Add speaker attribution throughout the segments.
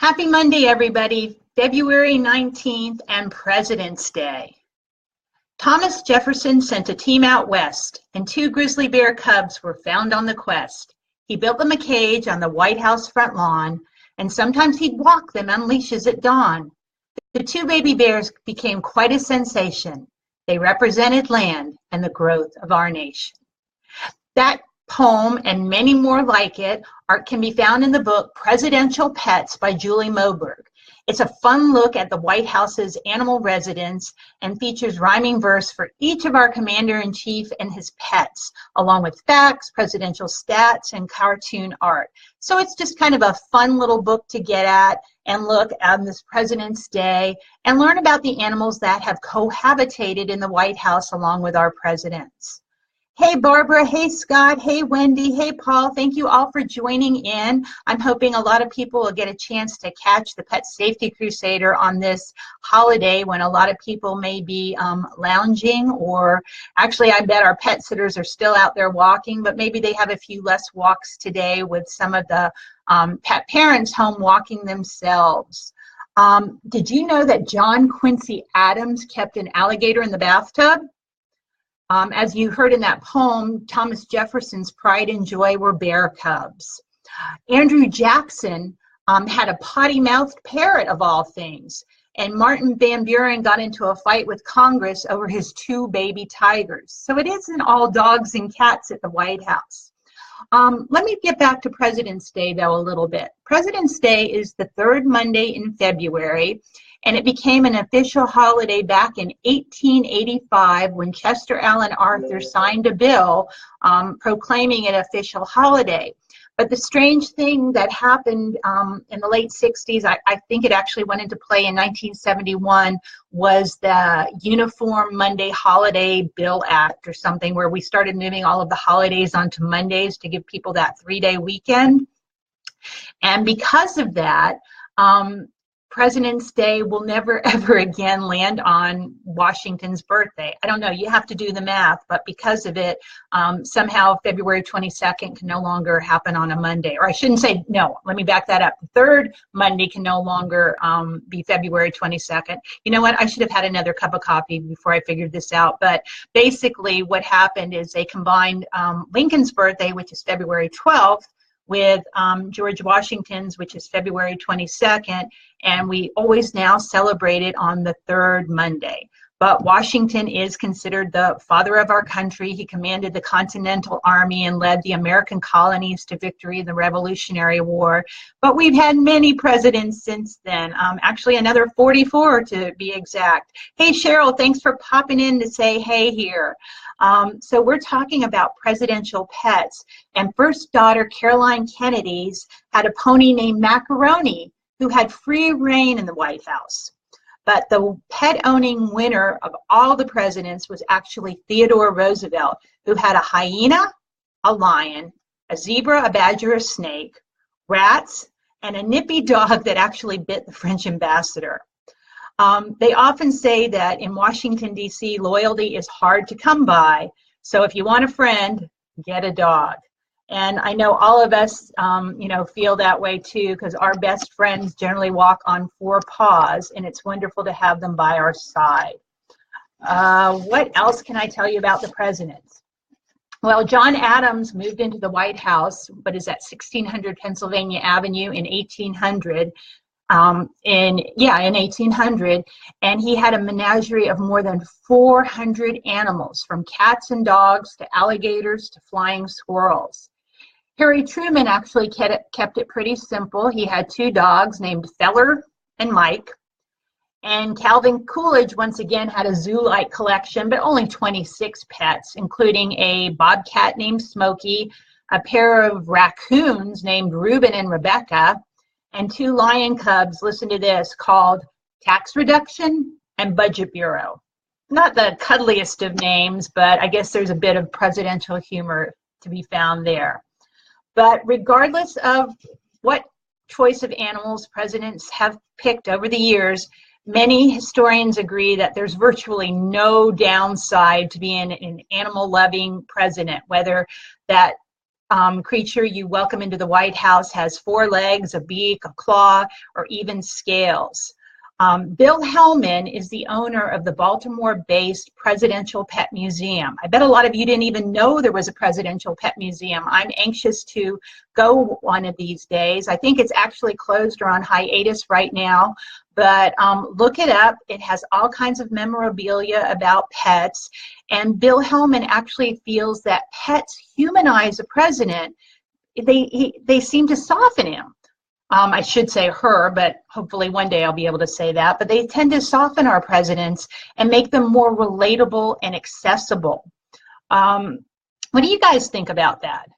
Speaker 1: Happy Monday, everybody. February 19th and President's Day. Thomas Jefferson sent a team out west, and 2 grizzly bear cubs were found on the quest. He built them a cage on the White House front lawn, and sometimes he'd walk them on leashes at dawn. The 2 baby bears became quite a sensation. They represented land and the growth of our nation. That poem and many more like it can be found in the book Presidential Pets by Julie Moberg. It's a fun look at the White House's animal residence and features rhyming verse for each of our commander-in-chief and his pets, along with facts, presidential stats, and cartoon art. So it's just kind of a fun little book to get at and look on this President's Day and learn about the animals that have cohabitated in the White House along with our presidents. Hey, Barbara. Hey, Scott. Hey, Wendy. Hey, Paul. Thank you all for joining in. I'm hoping a lot of people will get a chance to catch the Pet Safety Crusader on this holiday when a lot of people may be lounging, or actually I bet our pet sitters are still out there walking, but maybe they have a few less walks today with some of the pet parents home walking themselves. Did you know that John Quincy Adams kept an alligator in the bathtub? As you heard in that poem, Thomas Jefferson's pride and joy were bear cubs. Andrew Jackson had a potty-mouthed parrot of all things. And Martin Van Buren got into a fight with Congress over his 2 baby tigers. So it isn't all dogs and cats at the White House. Let me get back to President's Day, though, a little bit. President's Day is the 3rd Monday in February, and it became an official holiday back in 1885 when Chester Alan Arthur signed a bill proclaiming it official holiday. But the strange thing that happened in the late 60s, I think it actually went into play in 1971, was the Uniform Monday Holiday Bill Act or something, where we started moving all of the holidays onto Mondays to give people that 3-day weekend. And because of that, President's Day will never, ever again land on Washington's birthday. I don't know, you have to do the math, but because of it, somehow February 22nd can no longer happen on a Monday. Or I shouldn't say, no, let me back that up. The 3rd Monday can no longer be February 22nd. You know what, I should have had another cup of coffee before I figured this out. But basically what happened is they combined Lincoln's birthday, which is February 12th, with George Washington's, which is February 22nd, and we always now celebrate it on the 3rd Monday. But Washington is considered the father of our country. He commanded the Continental Army and led the American colonies to victory in the Revolutionary War. But we've had many presidents since then, actually another 44 to be exact. Hey, Cheryl, thanks for popping in to say hey here. So we're talking about presidential pets, and first daughter Caroline Kennedy's had a pony named Macaroni who had free reign in the White House. But the pet-owning winner of all the presidents was actually Theodore Roosevelt, who had a hyena, a lion, a zebra, a badger, a snake, rats, and a nippy dog that actually bit the French ambassador. They often say that in Washington, D.C., loyalty is hard to come by. So if you want a friend, get a dog. And I know all of us, feel that way too, because our best friends generally walk on 4 paws, and it's wonderful to have them by our side. What else can I tell you about the presidents? Well, John Adams moved into the White House, what is that, 1600 Pennsylvania Avenue in 1800. In 1800, and he had a menagerie of more than 400 animals, from cats and dogs to alligators to flying squirrels. Harry Truman actually kept it pretty simple. He had 2 dogs named Feller and Mike. And Calvin Coolidge, once again, had a zoo-like collection, but only 26 pets, including a bobcat named Smokey, a pair of raccoons named Reuben and Rebecca, and 2 lion cubs, listen to this, called Tax Reduction and Budget Bureau. Not the cuddliest of names, but I guess there's a bit of presidential humor to be found there. But regardless of what choice of animals presidents have picked over the years, many historians agree that there's virtually no downside to being an animal-loving president, whether that creature you welcome into the White House has 4 legs, a beak, a claw, or even scales. Bill Hellman is the owner of the Baltimore-based Presidential Pet Museum. I bet a lot of you didn't even know there was a Presidential Pet Museum. I'm anxious to go one of these days. I think it's actually closed or on hiatus right now, but look it up. It has all kinds of memorabilia about pets, and Bill Hellman actually feels that pets humanize a president. They seem to soften him. I should say her, but hopefully one day I'll be able to say that. But they tend to soften our presidents and make them more relatable and accessible. What do you guys think about that?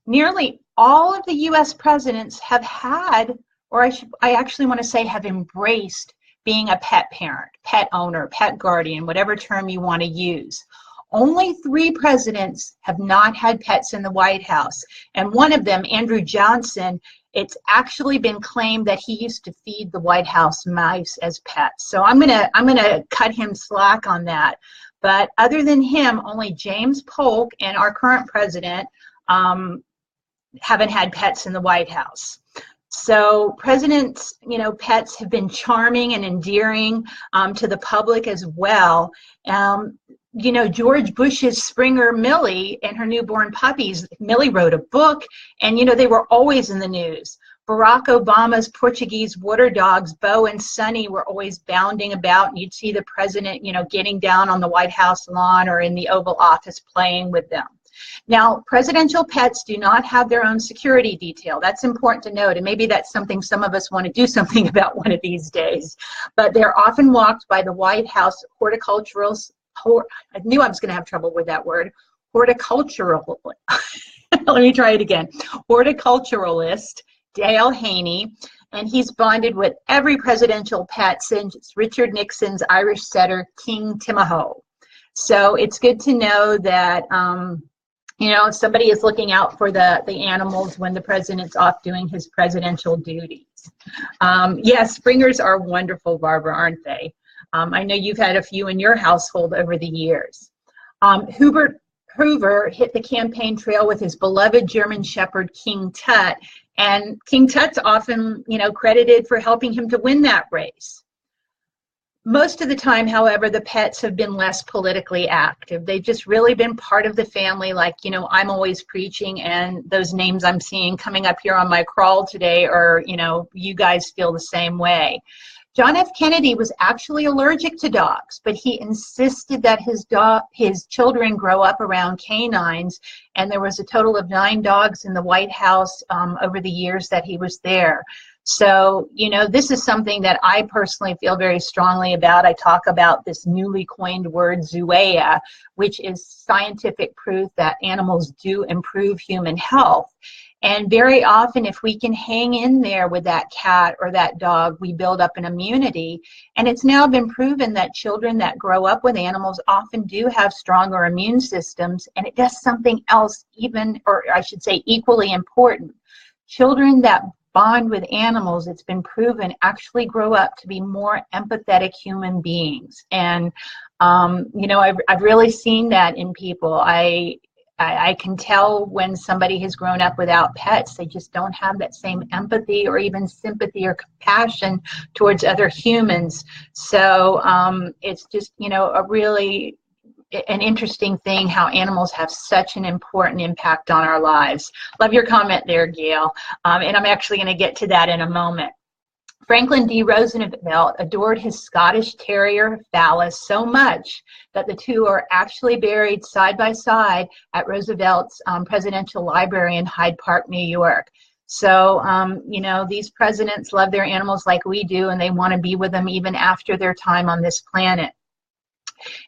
Speaker 1: Nearly all of the U.S. presidents have had, or I actually want to say have embraced being a pet parent, pet owner, pet guardian, whatever term you want to use. Only 3 presidents have not had pets in the White House. And one of them, Andrew Johnson, it's actually been claimed that he used to feed the White House mice as pets. So I'm gonna cut him slack on that. But other than him, only James Polk and our current president haven't had pets in the White House. So presidents, pets have been charming and endearing to the public as well. George Bush's Springer Millie and her newborn puppies, Millie wrote a book, and they were always in the news. Barack Obama's Portuguese water dogs, Bo and Sonny, were always bounding about, and you'd see the president, getting down on the White House lawn or in the Oval Office playing with them. Now, presidential pets do not have their own security detail. That's important to note, and maybe that's something some of us want to do something about one of these days. But they're often walked by the White House horticulturalists. I knew I was going to have trouble with that word. Horticultural. Let me try it again. Horticulturalist Dale Haney, and he's bonded with every presidential pet since Richard Nixon's Irish setter King Timahoe. So it's good to know that somebody is looking out for the animals when the president's off doing his presidential duties. Yes, Springers are wonderful, Barbara, aren't they? I know you've had a few in your household over the years. Hoover hit the campaign trail with his beloved German Shepherd, King Tut, and King Tut's often, credited for helping him to win that race. Most of the time, however, the pets have been less politically active. They've just really been part of the family, like, I'm always preaching, and those names I'm seeing coming up here on my crawl today are, you guys feel the same way. John F. Kennedy was actually allergic to dogs, but he insisted that his children grow up around canines, and there was a total of 9 dogs in the White House over the years that he was there. So, this is something that I personally feel very strongly about. I talk about this newly coined word, zooea, which is scientific proof that animals do improve human health. And very often, if we can hang in there with that cat or that dog, we build up an immunity. And it's now been proven that children that grow up with animals often do have stronger immune systems. And it does something else equally important. Children that bond with animals, it's been proven, actually grow up to be more empathetic human beings. And, I've really seen that in people. I can tell when somebody has grown up without pets, they just don't have that same empathy or even sympathy or compassion towards other humans. So it's just, an interesting thing how animals have such an important impact on our lives. Love your comment there, Gail. And I'm actually going to get to that in a moment. Franklin D. Roosevelt adored his Scottish Terrier, Phallus, so much that the two are actually buried side by side at Roosevelt's Presidential Library in Hyde Park, New York. So, these presidents love their animals like we do, and they want to be with them even after their time on this planet.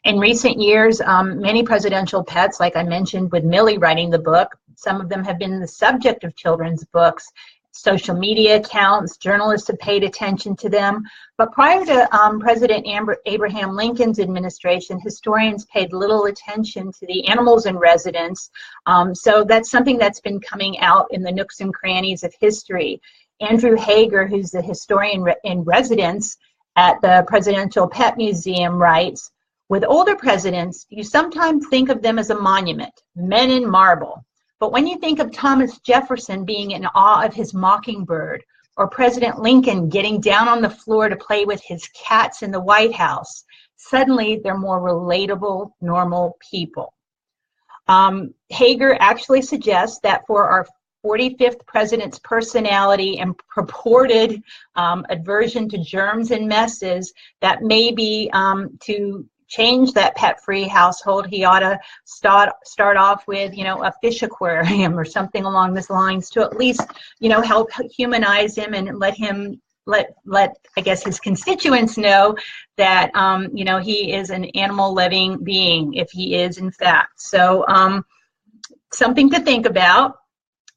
Speaker 1: In recent years, many presidential pets, like I mentioned with Millie writing the book, some of them have been the subject of children's books. Social media accounts, journalists have paid attention to them. But prior to President Abraham Lincoln's administration, historians paid little attention to the animals in residence. So that's something that's been coming out in the nooks and crannies of history. Andrew Hager, who's the historian in residence at the Presidential Pet Museum, writes, "With older presidents, you sometimes think of them as a monument, men in marble. But when you think of Thomas Jefferson being in awe of his mockingbird, or President Lincoln getting down on the floor to play with his cats in the White House, suddenly they're more relatable, normal people. Hager actually suggests that for our 45th president's personality and purported aversion to germs and messes, that maybe to change that pet-free household, he ought to start off with, a fish aquarium or something along those lines to at least, help humanize him and let I guess his constituents know that, he is an animal living being, if he is in fact. So something to think about.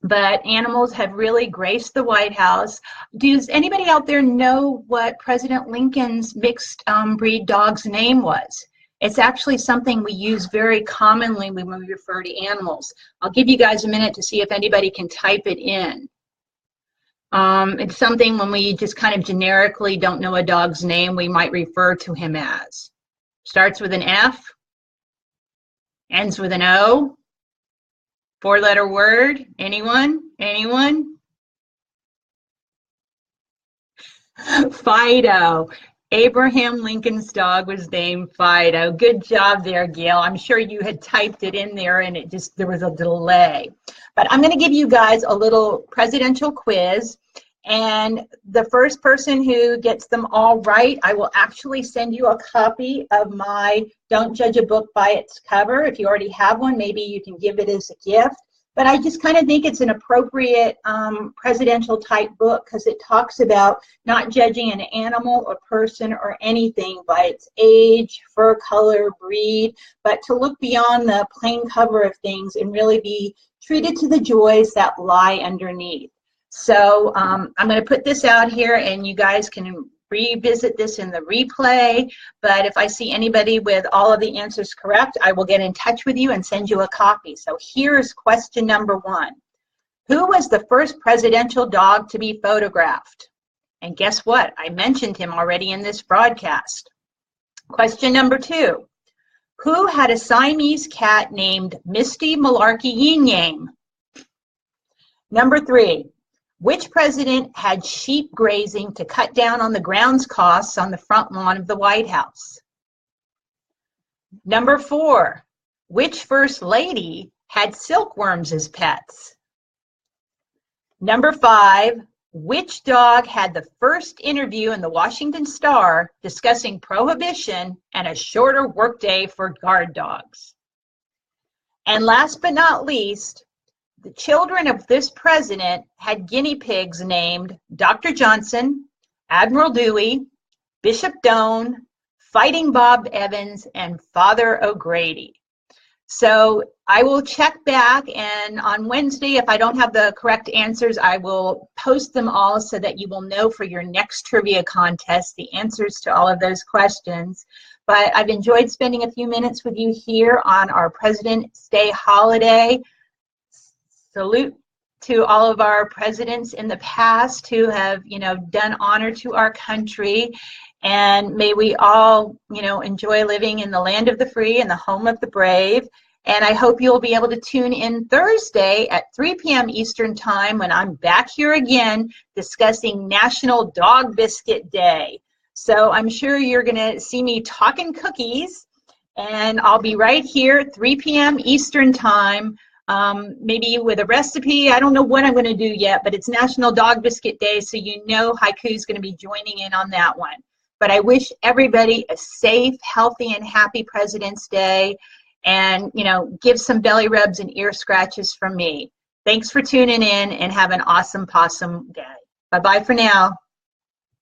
Speaker 1: But animals have really graced the White House. Does anybody out there know what President Lincoln's mixed breed dog's name was? It's actually something we use very commonly when we refer to animals. I'll give you guys a minute to see if anybody can type it in. It's something when we just kind of generically don't know a dog's name, we might refer to him as. Starts with an F, ends with an O. Four-letter word. Anyone? Fido. Abraham Lincoln's dog was named Fido. Good job there, Gail. I'm sure you had typed it in there and there was a delay. But I'm going to give you guys a little presidential quiz. And the first person who gets them all right, I will actually send you a copy of my Don't Judge a Book by Its Cover. If you already have one, maybe you can give it as a gift. But I just kind of think it's an appropriate presidential type book because it talks about not judging an animal or person or anything by its age, fur color, breed, but to look beyond the plain cover of things and really be treated to the joys that lie underneath. So I'm going to put this out here and you guys can revisit this in the replay, but if I see anybody with all of the answers correct, I will get in touch with you and send you a copy. So here's question number 1. Who was the first presidential dog to be photographed? And guess what? I mentioned him already in this broadcast. Question number 2. Who had a Siamese cat named Misty Malarkey Yin Yang? Number 3. Which president had sheep grazing to cut down on the grounds costs on the front lawn of the White House? Number 4, which first lady had silkworms as pets? Number 5, which dog had the first interview in the Washington Star discussing prohibition and a shorter workday for guard dogs? And last but not least, the children of this president had guinea pigs named Dr. Johnson, Admiral Dewey, Bishop Doane, Fighting Bob Evans, and Father O'Grady. So I will check back, and on Wednesday, if I don't have the correct answers, I will post them all so that you will know for your next trivia contest the answers to all of those questions. But I've enjoyed spending a few minutes with you here on our President's Day holiday. Salute to all of our presidents in the past who have, done honor to our country. And may we all, enjoy living in the land of the free and the home of the brave. And I hope you'll be able to tune in Thursday at 3 p.m. Eastern Time when I'm back here again discussing National Dog Biscuit Day. So I'm sure you're going to see me talking cookies. And I'll be right here at 3 p.m. Eastern Time. Maybe with a recipe. I don't know what I'm going to do yet, but it's National Dog Biscuit Day, so Haiku's going to be joining in on that one. But I wish everybody a safe, healthy, and happy President's Day, and, give some belly rubs and ear scratches from me. Thanks for tuning in, and have an awesome possum day. Bye-bye for now.